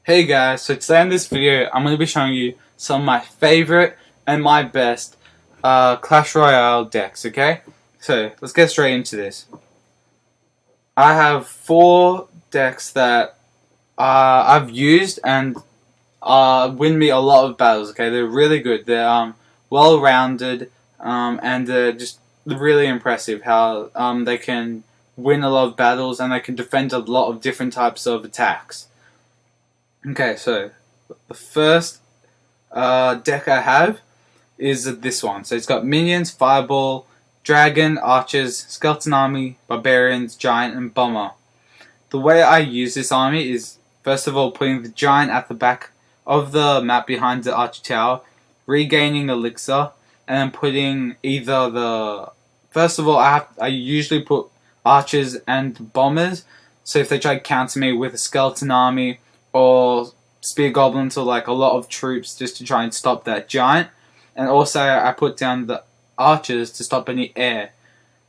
Hey guys, so today in this video I'm going to be showing you some of my favorite and my best Clash Royale decks, okay? So let's get straight into this. I have 4 decks that I've used and win me a lot of battles, okay? They're really good, they're well-rounded, and they're just really impressive how they can win a lot of battles and they can defend a lot of different types of attacks. Okay, so the first deck I have is this one. So it's got minions, fireball, dragon, archers, skeleton army, barbarians, giant, and bomber. The way I use this army is first of all putting the giant at the back of the map behind the archer tower, regaining elixir, and then putting either the first of all I usually put archers and bombers. So if they try to counter me with a skeleton army or spear goblins or like a lot of troops just to try and stop that giant. And also I put down the archers to stop any air.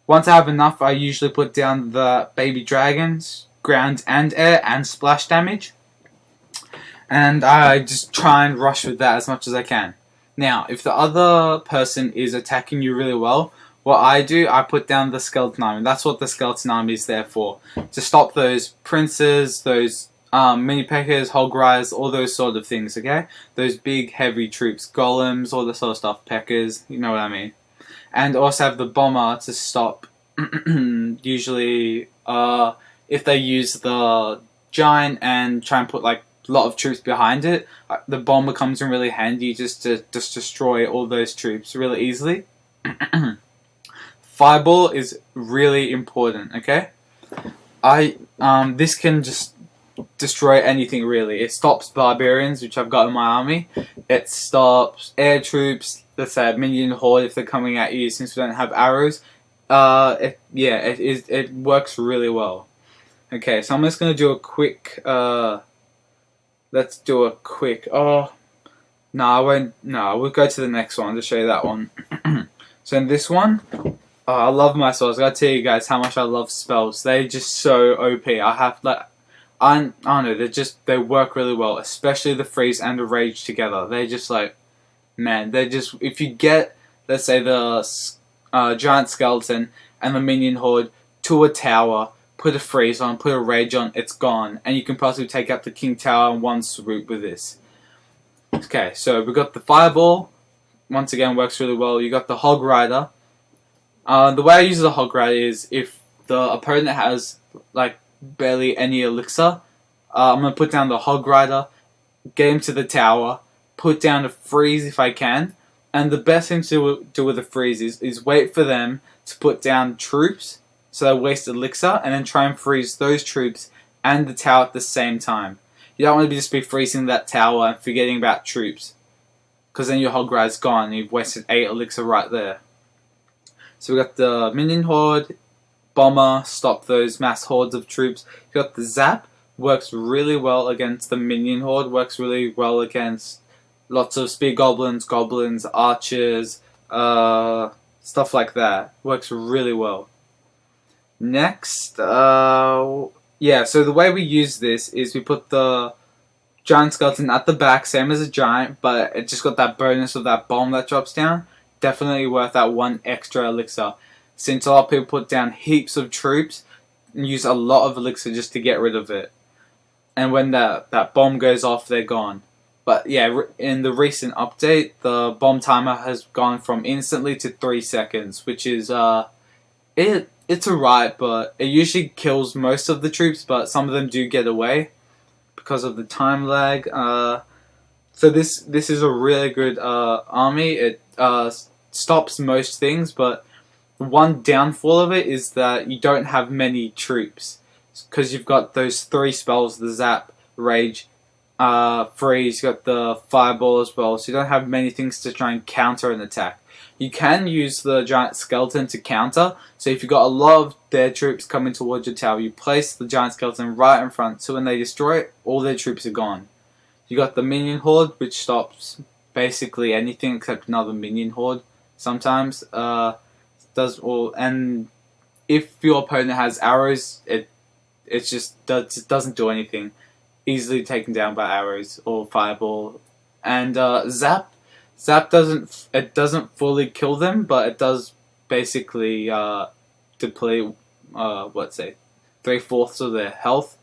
Once I have enough, I usually put down the baby dragons, ground and air, and splash damage. And I just try and rush with that as much as I can. Now, if the other person is attacking you really well, what I do, I put down the skeleton army. That's what the skeleton army is there for. To stop those princes, those mini P.E.K.K.A.s, hog riders, all those sort of things, okay? Those big heavy troops, golems, all this sort of stuff, P.E.K.K.A.s, you know what I mean. And also have the bomber to stop, usually, if they use the giant and try and put like a lot of troops behind it, the bomber comes in really handy just to destroy all those troops really easily. Fireball is really important, okay? This can just destroy anything really. It stops barbarians, which I've got in my army. It stops air troops, let's say a minion horde if they're coming at you since we don't have arrows. It works really well. Okay, so I'm just gonna do a quick let's do a quick we'll go to the next one to show you that one. So in this one, I love my spells. I gotta tell you guys how much I love spells. They're just so OP. I don't know, they work really well, especially the freeze and the rage together. They're just like, man, if you get, let's say, the giant skeleton and the minion horde to a tower, put a freeze on, put a rage on, it's gone. And you can possibly take out the king tower in one swoop with this. Okay, so we've got the fireball, once again works really well. You got the hog rider. The way I use the hog rider is if the opponent has like barely any elixir, I'm going to put down the hog rider, get him to the tower, put down a freeze if I can, and the best thing to do with a freeze is wait for them to put down troops, so they waste elixir, and then try and freeze those troops and the tower at the same time. You don't want to just be freezing that tower and forgetting about troops, because then your hog rider's gone and you've wasted 8 elixir right there. So we got the minion horde, bomber, stop those mass hordes of troops. You got the zap, works really well against the minion horde, works really well against lots of spear goblins, archers, stuff like that. Works really well. Next, so the way we use this is we put the giant skeleton at the back, same as a giant, but it just got that bonus of that bomb that drops down. Definitely worth that 1 extra elixir. Since a lot of people put down heaps of troops and use a lot of elixir just to get rid of it. And when that bomb goes off, they're gone. But yeah, in the recent update, the bomb timer has gone from instantly to 3 seconds, which is, it's alright, but it usually kills most of the troops, but some of them do get away because of the time lag. So this is a really good army. It stops most things, but one downfall of it is that you don't have many troops because you've got those 3 spells, the zap, rage, freeze, you got the fireball as well, so you don't have many things to try and counter an attack. You can use the giant skeleton to counter, so if you've got a lot of their troops coming towards your tower, you place the giant skeleton right in front, so when they destroy it, all their troops are gone. You got the minion horde, which stops basically anything except another minion horde sometimes. And if your opponent has arrows, it doesn't do anything. easily taken down by arrows or fireball. And zap doesn't fully kill them, but it does basically deplete what say 3/4 of their health.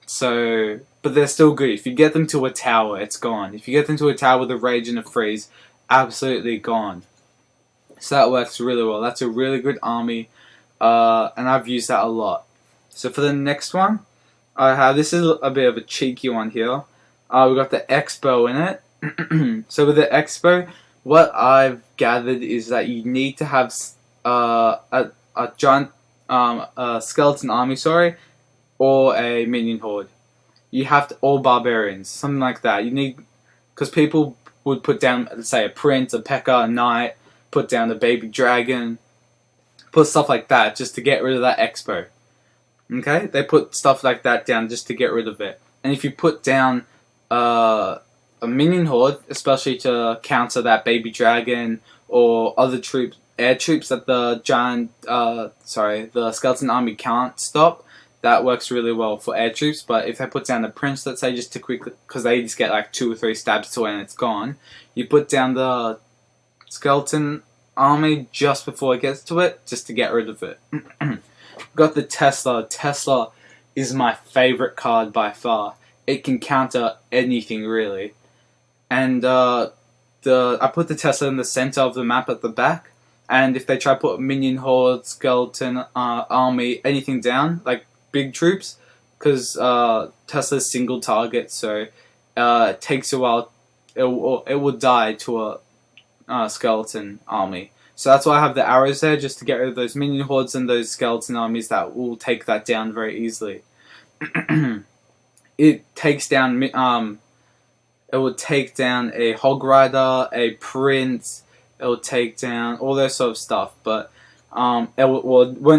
So, but they're still good. If you get them to a tower, it's gone. If you get them to a tower with a rage and a freeze, absolutely gone. So that works really well. That's a really good army, and I've used that a lot. So for the next one, I have, this is a bit of a cheeky one here. We've got the Expo in it. So with the Expo, what I've gathered is that you need to have a giant skeleton army, or a minion horde. You have to, all barbarians, something like that. You need, because people would put down, let's say, a prince, a P.E.K.K.A., a knight, put down the baby dragon, put stuff like that just to get rid of that Expo. Okay, they put stuff like that down just to get rid of it. And if you put down a minion horde, especially to counter that baby dragon or other troops, air troops that the the skeleton army can't stop, that works really well for air troops. But if they put down the prince, let's say, just to quickly, because they just get like 2 or 3 stabs to it and it's gone, you put down the skeleton army just before it gets to it, just to get rid of it. Got the Tesla. Tesla is my favorite card by far. It can counter anything really, and I put the Tesla in the center of the map at the back. And if they try to put minion horde, skeleton army, anything down, like big troops, because Tesla's single target, so it takes a while. It will die to a skeleton army. So that's why I have the arrows there, just to get rid of those minion hordes and those skeleton armies that will take that down very easily. It takes down it will take down a hog rider, a prince. It will take down all that sort of stuff, but when